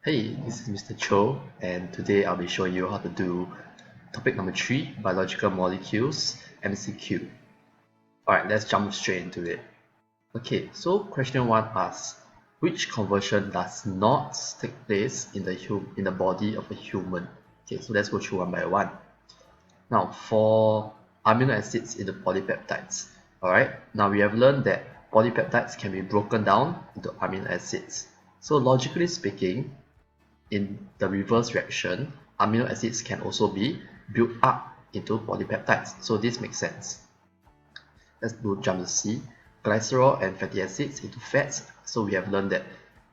Hey, this is Mr. Cho, and today I'll be showing you how to do topic number 3, biological molecules, MCQ. Alright, let's jump straight into it. Okay, so question 1 asks, which conversion does not take place in the body of a human? Okay, so let's go through one by one. Now, for amino acids in the polypeptides, alright, now we have learned that polypeptides can be broken down into amino acids. So logically speaking, in the reverse reaction, amino acids can also be built up into polypeptides. So this makes sense. Let's jump to C. Glycerol and fatty acids into fats. So we have learned that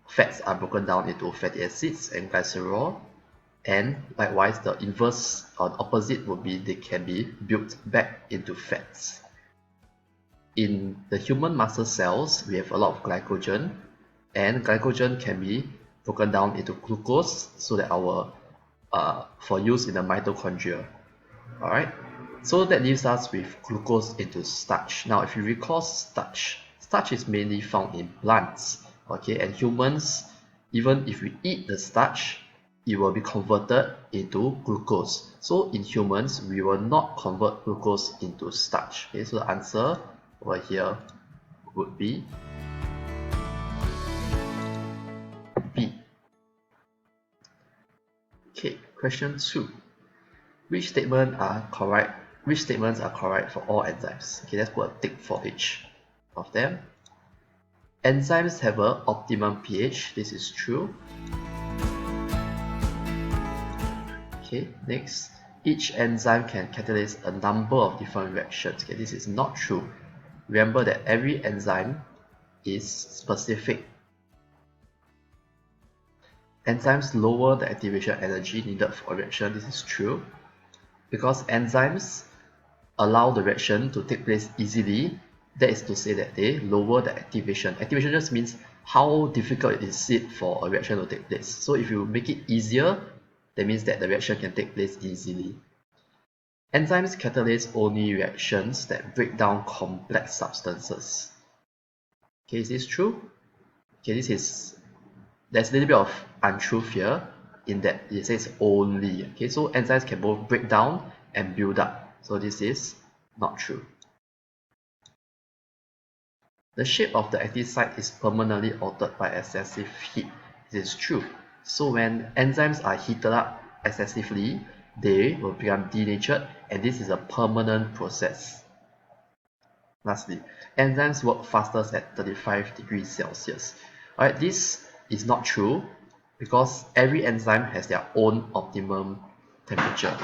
fats are broken down into fatty acids and glycerol. And likewise, the inverse or the opposite would be they can be built back into fats. In the human muscle cells, we have a lot of glycogen, and glycogen can be broken down into glucose so that for use in the mitochondria. Alright, so that leaves us with glucose into starch. Now, if you recall starch is mainly found in plants, okay, and humans, even if we eat the starch, it will be converted into glucose. So in humans, we will not convert glucose into starch. Okay, so the answer over here would be B. Okay, question 2. Which statements are correct for all enzymes? Okay, let's put a tick for each of them. Enzymes have an optimum pH. This is true. Okay, next. Each enzyme can catalyze a number of different reactions. Okay, this is not true. Remember that every enzyme is specific. Enzymes lower the activation energy needed for a reaction. This is true. Because enzymes allow the reaction to take place easily, that is to say that they lower the activation. Activation just means how difficult is it for a reaction to take place. So if you make it easier, that means that the reaction can take place easily. Enzymes catalyze only reactions that break down complex substances. Okay, is this true? Okay, there's a little bit of untruth here in that it says only. Okay, so enzymes can both break down and build up. So this is not true. The shape of the active site is permanently altered by excessive heat. This is true. So when enzymes are heated up excessively, they will become denatured, and this is a permanent process. Lastly, enzymes work fastest at 35 degrees Celsius. Alright, this is not true because every enzyme has their own optimum temperature.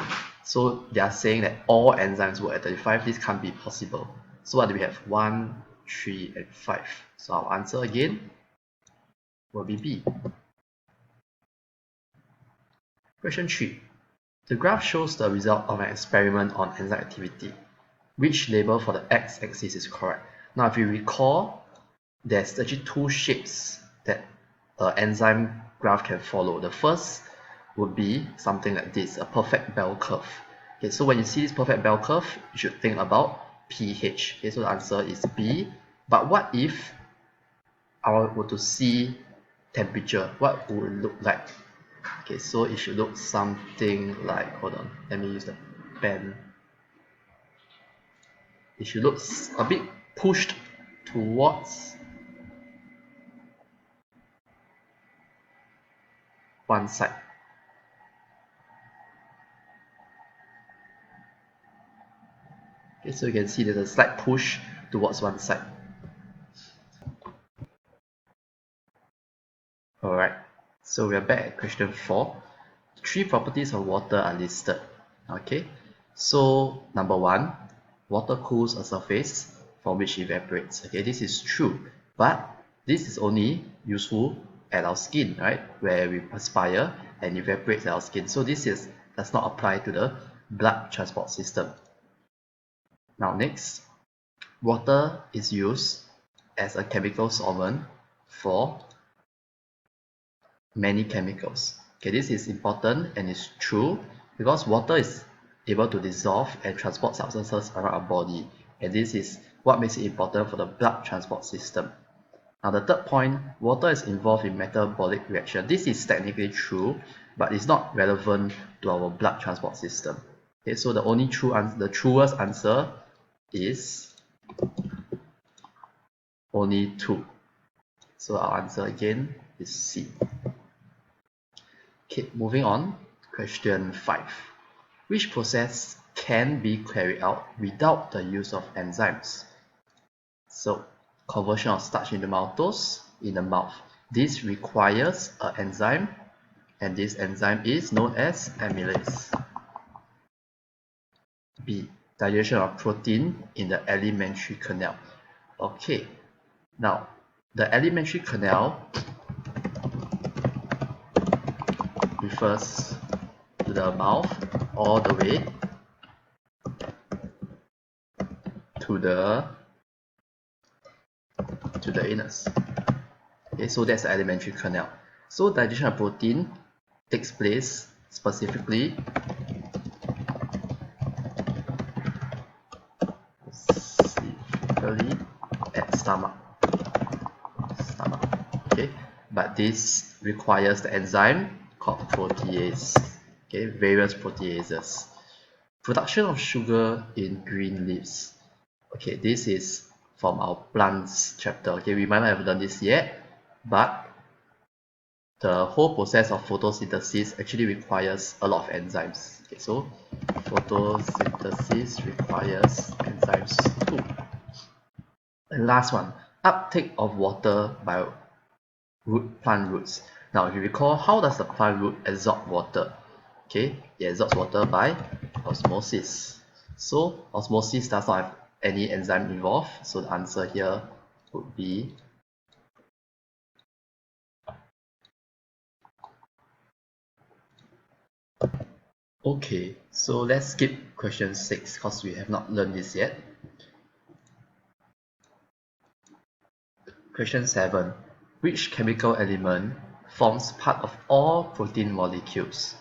So they are saying that all enzymes work at 35. This can't be possible. So what do we have? 1, 3, and 5. So our answer again will be B. Question 3. The graph shows the result of an experiment on enzyme activity. Which label for the x-axis is correct? Now, if you recall, there's actually two shapes that an enzyme graph can follow. The first would be something like this, a perfect bell curve. Okay, so when you see this perfect bell curve, you should think about pH. Okay, so the answer is B. But what if I were to see temperature? What would it look like? Okay, so it should look something like, hold on, let me use the pen. It should look a bit pushed towards one side. Okay, so you can see there's a slight push towards one side. Alright, so we are back at question 4. 3 properties of water are listed. Okay, so number 1, water cools a surface from which it evaporates. Okay, this is true, but this is only useful at our skin, right, where we perspire and evaporates at our skin. So this does not apply to the blood transport system. Now next, water is used as a chemical solvent for many chemicals. Okay, this is important and it's true because water is able to dissolve and transport substances around our body, and this is what makes it important for the blood transport system. Now the third point, water is involved in metabolic reaction. This is technically true, but it's not relevant to our blood transport system. Okay, so the truest answer is only 2. So our answer again is C. Okay, moving on. Question 5. Which process can be carried out without the use of enzymes? So, conversion of starch into maltose in the mouth. This requires an enzyme, and this enzyme is known as amylase. B. Digestion of protein in the alimentary canal. Okay, now the alimentary canal refers to the mouth all the way to the anus. Okay, so that's the alimentary canal. So digestion of protein takes place specifically at stomach. Okay, but this requires the enzyme called protease. Okay, various proteases. Production of sugar in green leaves. Okay, this is from our plants chapter. Okay, we might not have done this yet, but the whole process of photosynthesis actually requires a lot of enzymes. Okay, so photosynthesis requires enzymes too. And last one, uptake of water by plant roots. Now, if you recall, how does the plant root absorb water? Okay, it absorbs water by osmosis. So, osmosis does not have any enzyme involved. So, the answer here would be okay. So, let's skip question 6 because we have not learned this yet. Question 7. Which chemical element forms part of all protein molecules?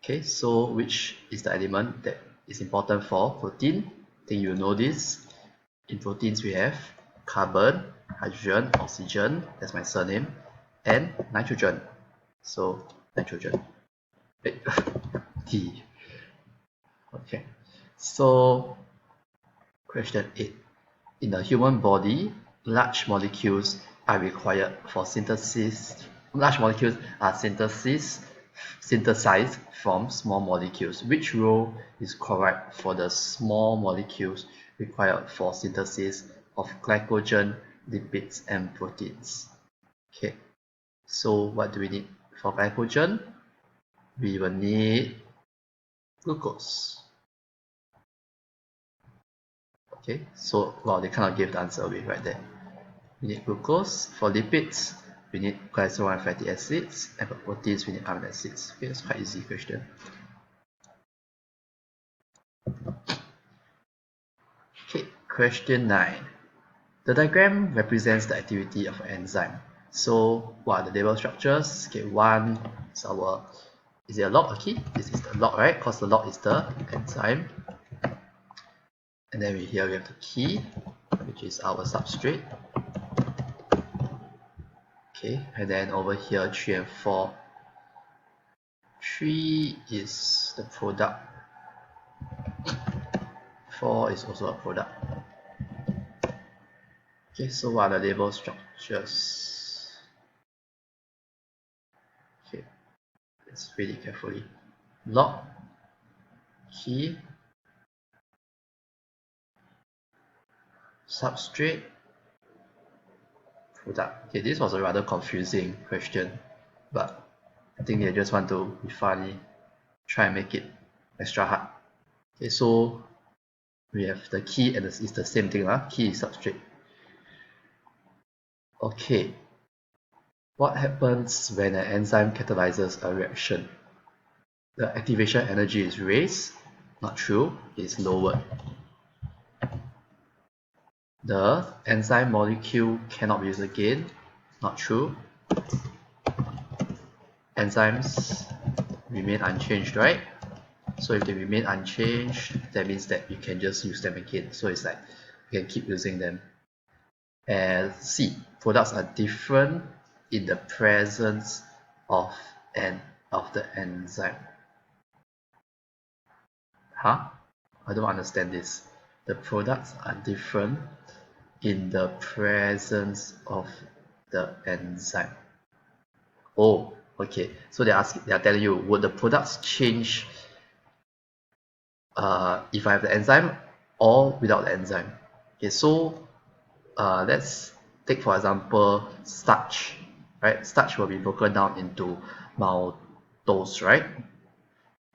Okay, so which is the element that is important for protein? I think you know this. In proteins we have carbon, hydrogen, oxygen, that's my surname, and nitrogen. So nitrogen. Wait, D. Okay. So question 8. In the human body, large molecules are required for synthesis. Large molecules are synthesized from small molecules. Which role is correct for the small molecules required for synthesis of glycogen, lipids, and proteins? Okay, so what do we need for glycogen? We will need glucose. Okay, so well, they cannot give the answer away right there. We need glucose. For lipids, we need glycerol and fatty acids, and for proteins, we need amino acids. Okay, that's quite easy question. Okay, question 9. The diagram represents the activity of an enzyme. So, what are the label structures? Okay, one is it a log? Okay, this is the log, right? Because the log is the enzyme. And then here we have the key, which is our substrate. Okay, and then over here 3 and 4. 3 is the product. 4 is also a product. Okay, so what are the label structures? Okay, let's read it carefully. Log, key, substrate, product. Okay, this was a rather confusing question, but I think they just want to be funny, try and make it extra hard. Okay, so we have the key and it's the same thing, key is substrate. Okay, what happens when an enzyme catalyzes a reaction? The activation energy is raised, not true, it's lowered. The enzyme molecule cannot be used again, not true. Enzymes remain unchanged, right? So if they remain unchanged, that means that you can just use them again. So it's like you can keep using them. And C, products are different in the presence of the enzyme. Huh? I don't understand this. The products are different in the presence of the enzyme. Oh, okay. So they are telling you, would the products change if I have the enzyme or without the enzyme? Okay, so let's take for example starch, right? Starch will be broken down into maltose, right?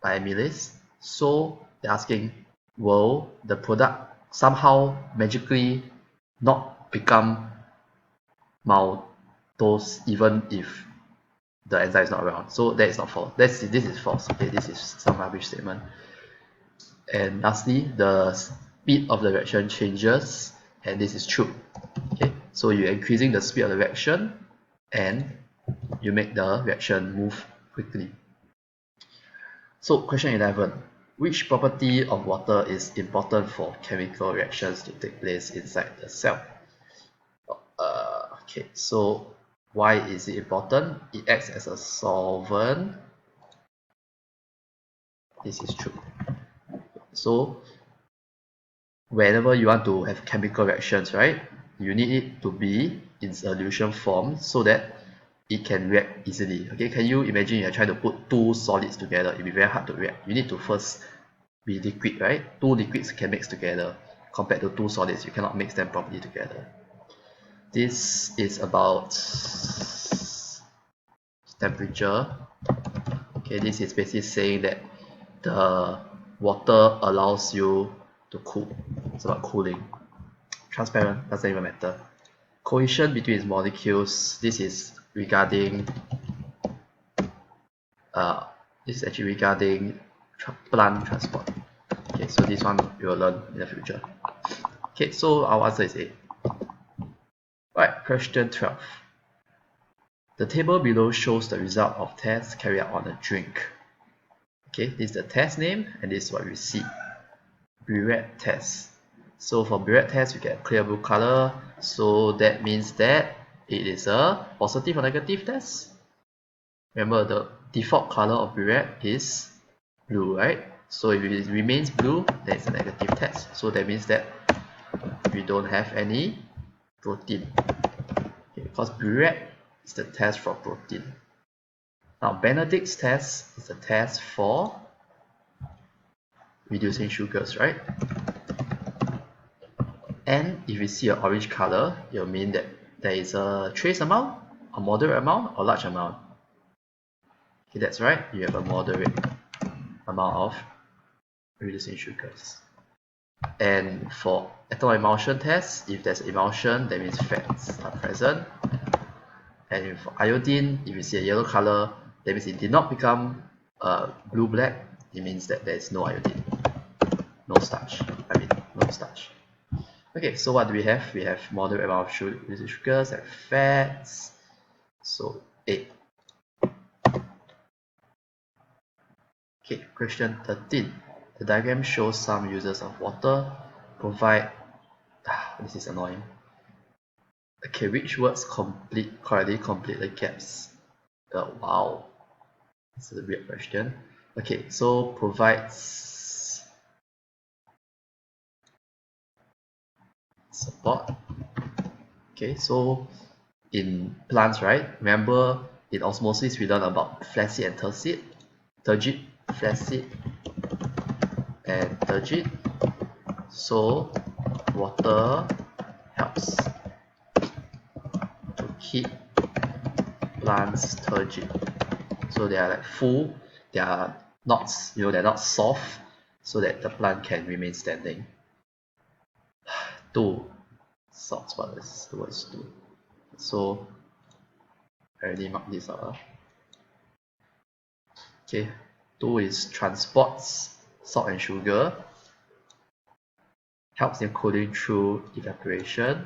By amylase. So they're asking, will the product somehow magically not become maltose even if the enzyme is not around? So that is not false. This is false. Okay, this is some rubbish statement. And lastly, the speed of the reaction changes, and this is true. Okay, so you're increasing the speed of the reaction and you make the reaction move quickly. So question 11, which property of water is important for chemical reactions to take place inside the cell? Okay, so why is it important? It acts as a solvent. This is true. So whenever you want to have chemical reactions, right, you need it to be in solution form so that it can react easily. Okay, can you imagine you're trying to put two solids together? It'll be very hard to react. You need to first be liquid, right? Two liquids can mix together compared to two solids. You cannot mix them properly together. This is about temperature. Okay, this is basically saying that the water allows you to cool. It's about cooling. Transparent, doesn't even matter. Cohesion between its molecules, this is regarding this is actually regarding plant transport. Okay, so this one you will learn in the future. Okay, so our answer is A. Alright, question 12. The table below shows the result of tests carried out on a drink. Okay, this is the test name and this is what we see. Burette test. So for burette test, you get clear blue color. So that means that it is a positive or negative test. Remember, the default color of burette is blue, right? So if it remains blue, then it's a negative test. So that means that we don't have any protein. Okay, because burette is the test for protein. Now Benedict's test is a test for reducing sugars, right? And if you see an orange color, it will mean that there is a trace amount, a moderate amount, or large amount. Okay, that's right, you have a moderate amount of reducing sugars. And for ethanol emulsion test, if there's emulsion, that means fats are present. And for iodine, if you see a yellow color, that means it did not become blue-black. It means that there is no iodine, no starch. No starch. Okay, so what do we have? We have moderate amount of sugars and fats. So A. Okay, question 13. The diagram shows some uses of water. Provide. This is annoying. Okay, which words correctly complete the gaps? Wow, this is a weird question. Okay, so provides support. Okay, so in plants, right? Remember in osmosis we learned about flaccid and turgid, flaccid and turgid. So water helps to keep plants turgid. So they are like full, they are not, they're not soft, so that the plant can remain standing. 2 salts, what is the word 2? So I already marked this out. Okay, 2 is transports salt and sugar, helps in cooling through evaporation,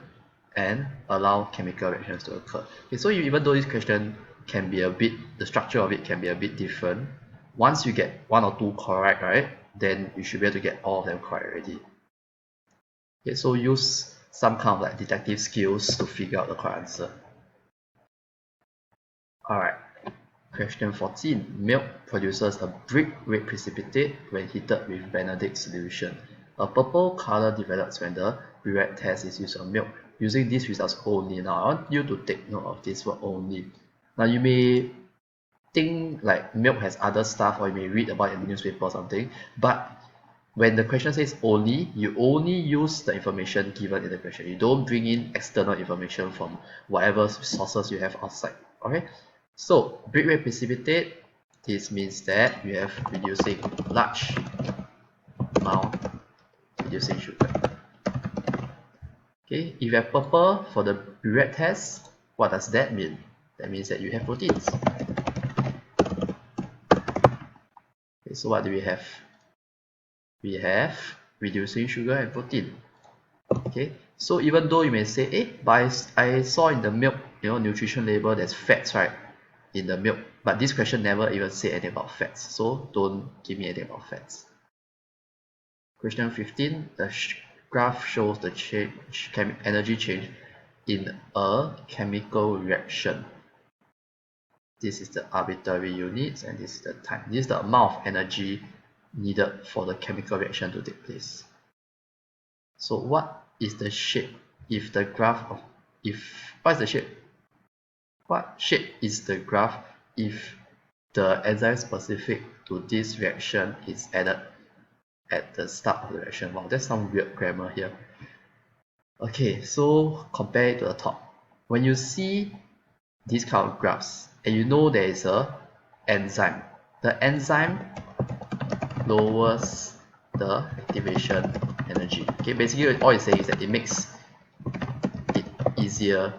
and allow chemical reactions to occur. Okay, so even though this question can be a bit, the structure of it can be a bit different, once you get 1 or 2 correct, right, then you should be able to get all of them correct already. Okay, so use some kind of like detective skills to figure out the correct answer. Alright, question 14. Milk produces a brick red precipitate when heated with Benedict solution. A purple color develops when the burette test is used on milk. Using these results only. Now I want you to take note of this word only. Now you may think like milk has other stuff, or you may read about it in the newspaper or something, but when the question says only, you only use the information given in the question. You don't bring in external information from whatever sources you have outside. Okay, so brick red precipitate, this means that you have reducing large amount, reducing sugar. Okay, if you have purple for the burette test, what does that mean? That means that you have proteins. Okay, so what do we have? We have reducing sugar and protein. Okay, so even though you may say, but I saw in the milk, nutrition label, there's fats, right, in the milk, but this question never even say anything about fats, so don't give me anything about fats. Question 15, the graph shows the energy change in a chemical reaction. This is the arbitrary units, and this is the time. This is the amount of energy needed for the chemical reaction to take place. So what is the shape if the graph of what is the shape? What shape is the graph if the enzyme specific to this reaction is added at the start of the reaction? Wow, that's some weird grammar here. Okay, so compare it to the top. When you see these kind of graphs and you know there is a enzyme, the enzyme lowers the activation energy. Okay, basically all it's saying is that it makes it easier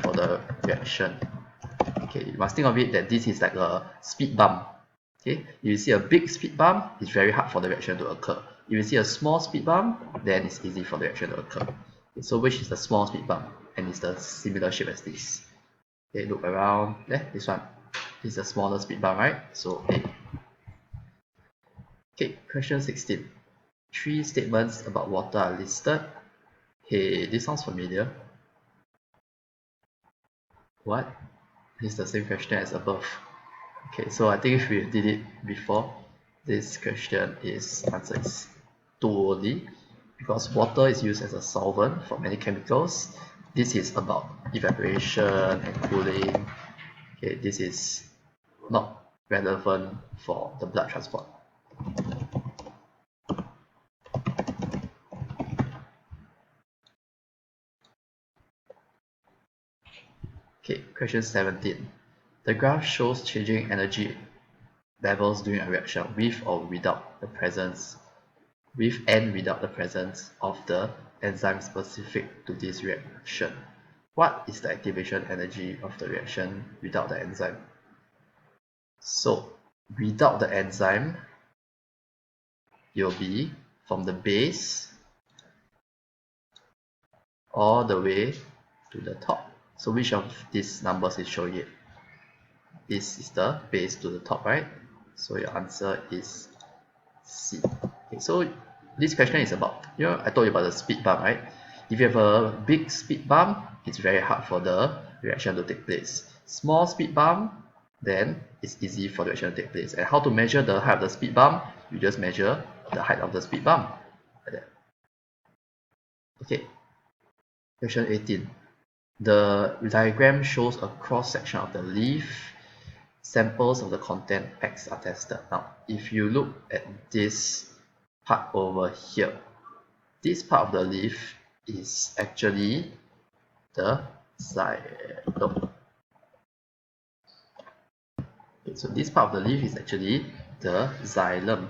for the reaction. Okay, you must think of it that this is like a speed bump. Okay, if you see a big speed bump, it's very hard for the reaction to occur. If you see a small speed bump, then it's easy for the reaction to occur. Okay, so which is the small speed bump? And it's the similar shape as this. Okay, look around. This one. This is a smaller speed bump, right? So A. Okay, question 16. 3 statements about water are listed. Hey, this sounds familiar. What? It's the same question as above. Okay, so I think if we did it before, this question answer is too early, because water is used as a solvent for many chemicals. This is about evaporation and cooling. Okay, this is not relevant for the blood transport. Okay, question 17. The graph shows changing energy levels during a reaction with and without the presence of the enzyme specific to this reaction. What is the activation energy of the reaction without the enzyme? So without the enzyme, you'll be from the base all the way to the top. So which of these numbers is showing it? This is the base to the top, right? So your answer is C. Okay, so this question is about, I told you about the speed bump, right? If you have a big speed bump, it's very hard for the reaction to take place. Small speed bump, then it's easy for the reaction to take place. And how to measure the height of the speed bump? You just measure the height of the speed bump, like that. Okay, question 18. The diagram shows a cross-section of the leaf. Samples of the content packs are tested. Now, if you look at this part over here, this part of the leaf is actually the xylem. Okay, so this part of the leaf is actually the xylem.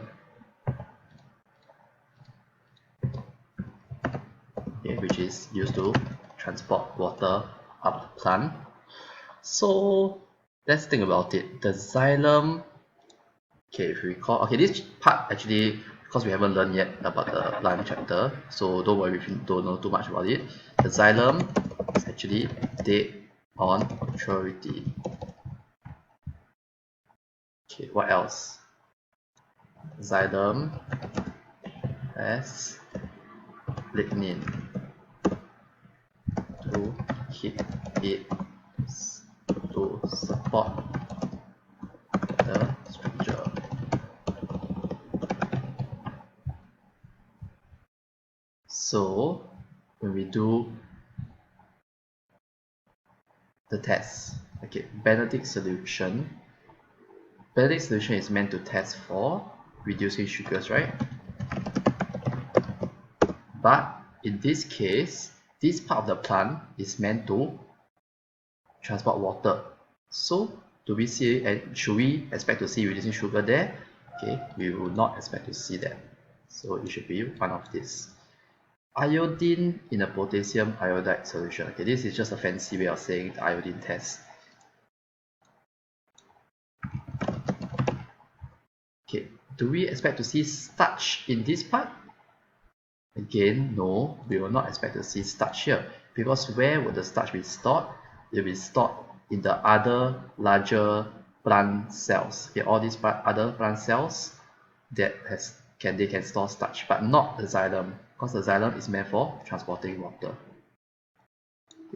Okay, which is used to transport water up the plant. So let's think about it. The xylem, okay, if you recall, okay, this part actually, because we haven't learned yet about the plant chapter, so don't worry if you don't know too much about it. The xylem is actually dead on maturity. Okay, what else? Xylem has lignin. keep it to support the structure. So when we do the test, okay, Benedict solution is meant to test for reducing sugars, right? But in this case, this part of the plant is meant to transport water. So do we see, and should we expect to see reducing sugar there? Okay, we will not expect to see that. So it should be one of this. Iodine in a potassium iodide solution. Okay, this is just a fancy way of saying the iodine test. Okay, do we expect to see starch in this part? Again, no, we will not expect to see starch here, because where would the starch be stored? It will be stored in the other larger plant cells. Okay, all these other plant cells that they can store starch, but not the xylem, because the xylem is meant for transporting water.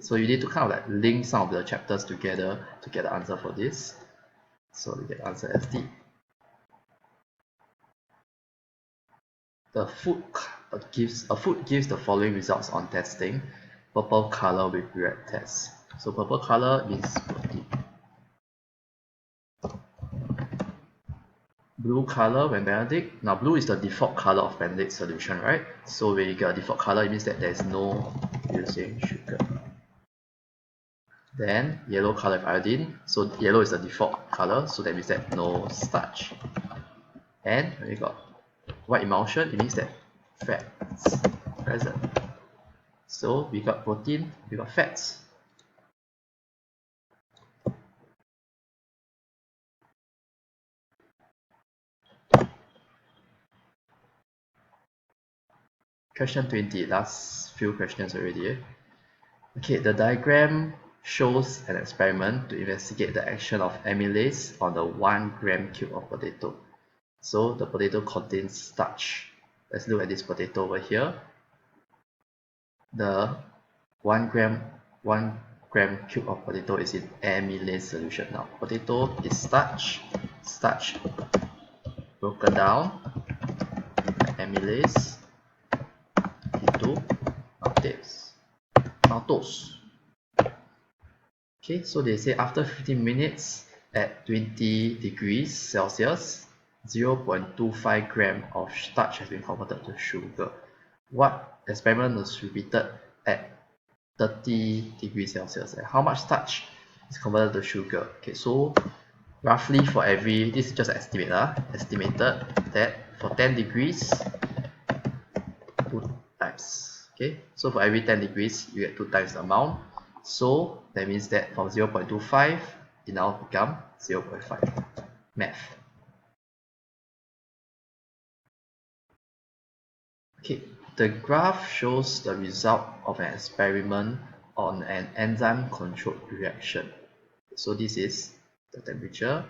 So you need to kind of like link some of the chapters together to get the answer for this. So we get the answer as D. The food gives the following results on testing: purple color with red test. So purple color means protein. Blue color when Benedict. Now blue is the default color of Benedict solution, right? So when you get a default color, it means that there is no using sugar. Then yellow color with iodine. So yellow is the default color, so that means that no starch. And when we got white emulsion, it means that fats present. So we got protein, we got fats. Question 20, last few questions already. Okay, the diagram shows an experiment to investigate the action of amylase on the 1 gram cube of potato. So the potato contains starch. Let's look at this potato over here. The 1 gram cube of potato is in amylase solution. Now potato is starch broken down amylase into maltose. Okay, so they say after 15 minutes at 20 degrees Celsius, 0.25 gram of starch has been converted to sugar. What experiment was repeated at 30 degrees Celsius? How much starch is converted to sugar? Okay, so roughly for every, this is just an estimate, estimated that for 10 degrees, 2 times. Okay, so for every 10 degrees, you get 2 times the amount. So that means that from 0.25, it now become 0.5. Math. Okay, the graph shows the result of an experiment on an enzyme-controlled reaction. So this is the temperature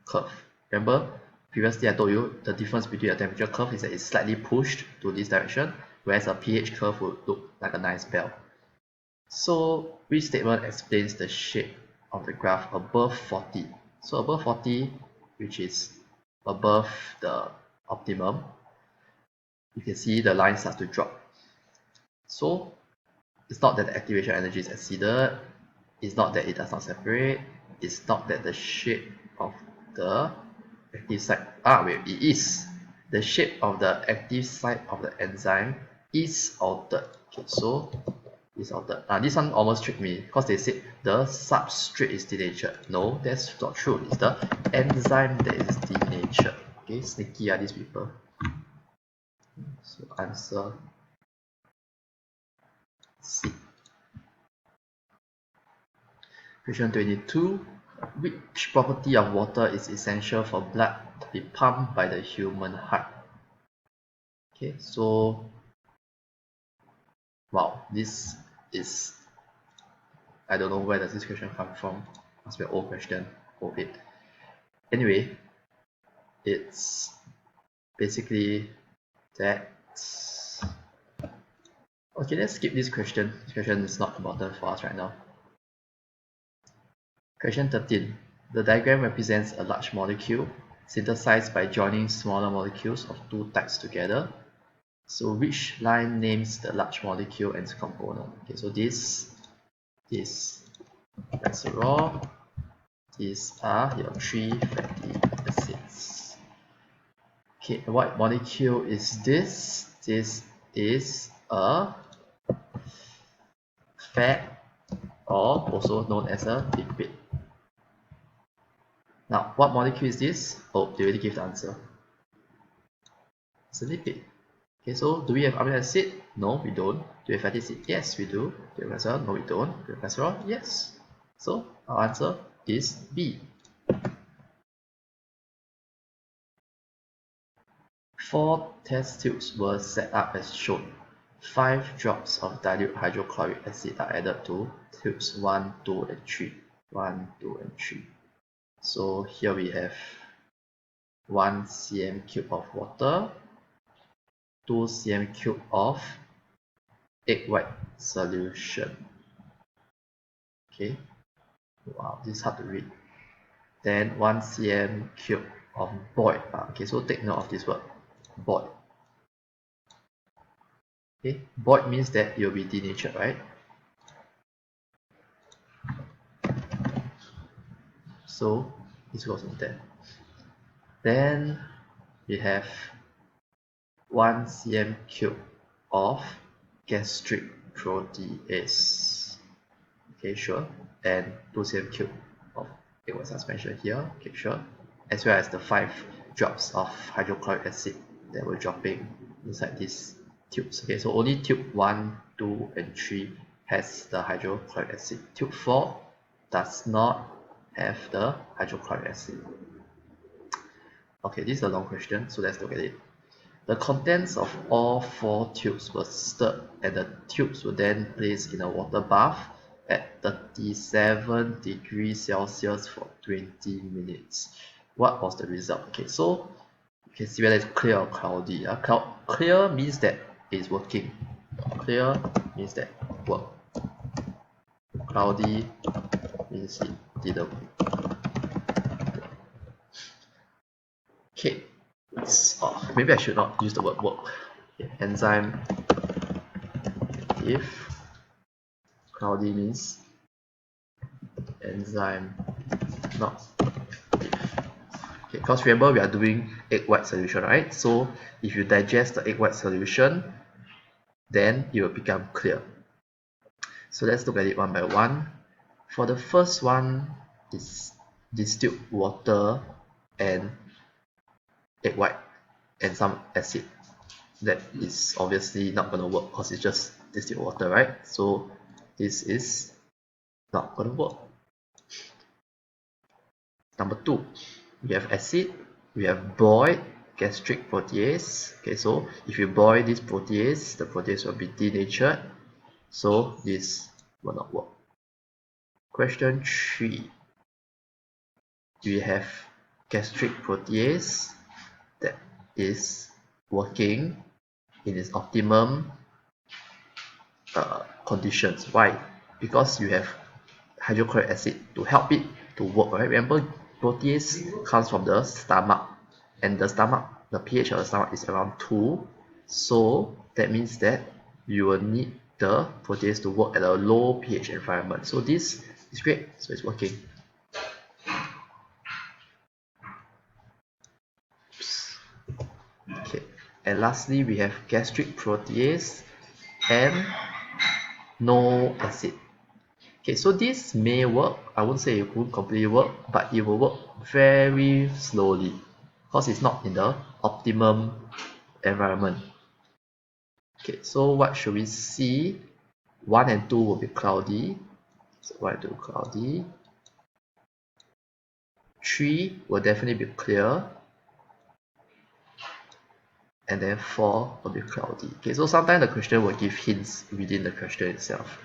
curve. Remember, previously I told you the difference between a temperature curve is that it's slightly pushed to this direction, whereas a pH curve would look like a nice bell. So which statement explains the shape of the graph above 40? So above 40, which is above the optimum, you can see the line starts to drop. So it's not that the activation energy is exceeded, it's not that it does not separate, it's not that the shape of the active site, it is. The shape of the active site of the enzyme is altered. Okay, so is altered. This one almost tricked me because they said the substrate is denatured. No, that's not true. It's the enzyme that is denatured. Okay, sneaky are these people. So answer C. Question 22. Which property of water is essential for blood to be pumped by the human heart? Okay, so wow, this is, I don't know where does this question come from. Must be an old question. COVID. Anyway, it's basically that. Okay, let's skip this question. This question is not important for us right now. Question 13. The diagram represents a large molecule synthesized by joining smaller molecules of two types together. So which line names the large molecule and its component? Okay, so this is glycerol. These are your 3 fatty acids. Okay, what molecule is this? This is a fat, or also known as a lipid. Now, what molecule is this? Oh, they already gave the answer. It's a lipid. Okay, so do we have amino acid? No, we don't. Do we have fatty acid? Yes, we do. Do we have glycerol? No, we don't. Do we have glycerol? Yes. So our answer is B. 4 test tubes were set up as shown. 5 drops of dilute hydrochloric acid are added to tubes 1, 2, and 3. 1, 2, and 3. So here we have 1 cm cube of water, 2 cm cube of egg white solution. Okay, wow, this is hard to read. Then 1 cm cube of boiled. Okay, so take note of this word, boiled. Okay, boiled means that it will be denatured, right? So this goes in there. Then we have 1 cm cube of gastric protease. Okay, sure. And 2 cm cube of egg white suspension here. Okay, sure. As well as the 5 drops of hydrochloric acid that were dropping inside these tubes. Okay, so only tube 1, 2, and 3 has the hydrochloric acid. Tube 4 does not have the hydrochloric acid. Okay, this is a long question, so let's look at it. The contents of all 4 tubes were stirred, and the tubes were then placed in a water bath at 37 degrees Celsius for 20 minutes. What was the result? Okay, so you can see whether it's clear or cloudy. Clear means that it's working. Clear means that work. Cloudy means it didn't work. Okay, maybe I should not use the word work. Okay, enzyme if cloudy means enzyme not if. Okay, because remember we are doing egg white solution, right? So if you digest the egg white solution, then it will become clear. So let's look at it one by one. For the first one is distilled water and egg white and some acid. That is obviously not going to work because it's just distilled water, right? So this is not going to work. Number 2, we have acid, we have boiled gastric protease. Okay, so if you boil this protease, the protease will be denatured, so this will not work. Question 3, we have gastric protease that is working in its optimum conditions. Why? Because you have hydrochloric acid to help it to work, right? Remember, protease comes from the stomach, and the pH of the stomach is around 2, so that means that you will need the protease to work at a low pH environment. So this is great, so it's working. Okay, and lastly we have gastric protease and no acid. Okay, so this may work. I won't say it won't completely work, but it will work very slowly because it's not in the optimum environment. Okay, so what should we see? 1 and 2 will be cloudy. So 1 and 2 cloudy. 3 will definitely be clear. And then 4 will be cloudy. Okay, so sometimes the question will give hints within the question itself.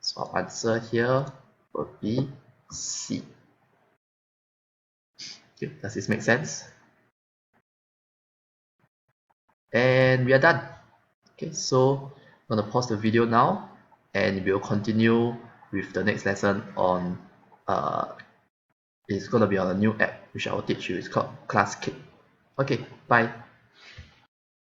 So our answer here will be C. Okay, does this make sense? And we are done. Okay, so I'm gonna pause the video now and we'll continue with the next lesson on uh, is going to be on a new app which I will teach you. It's called Class Kit. Okay, bye.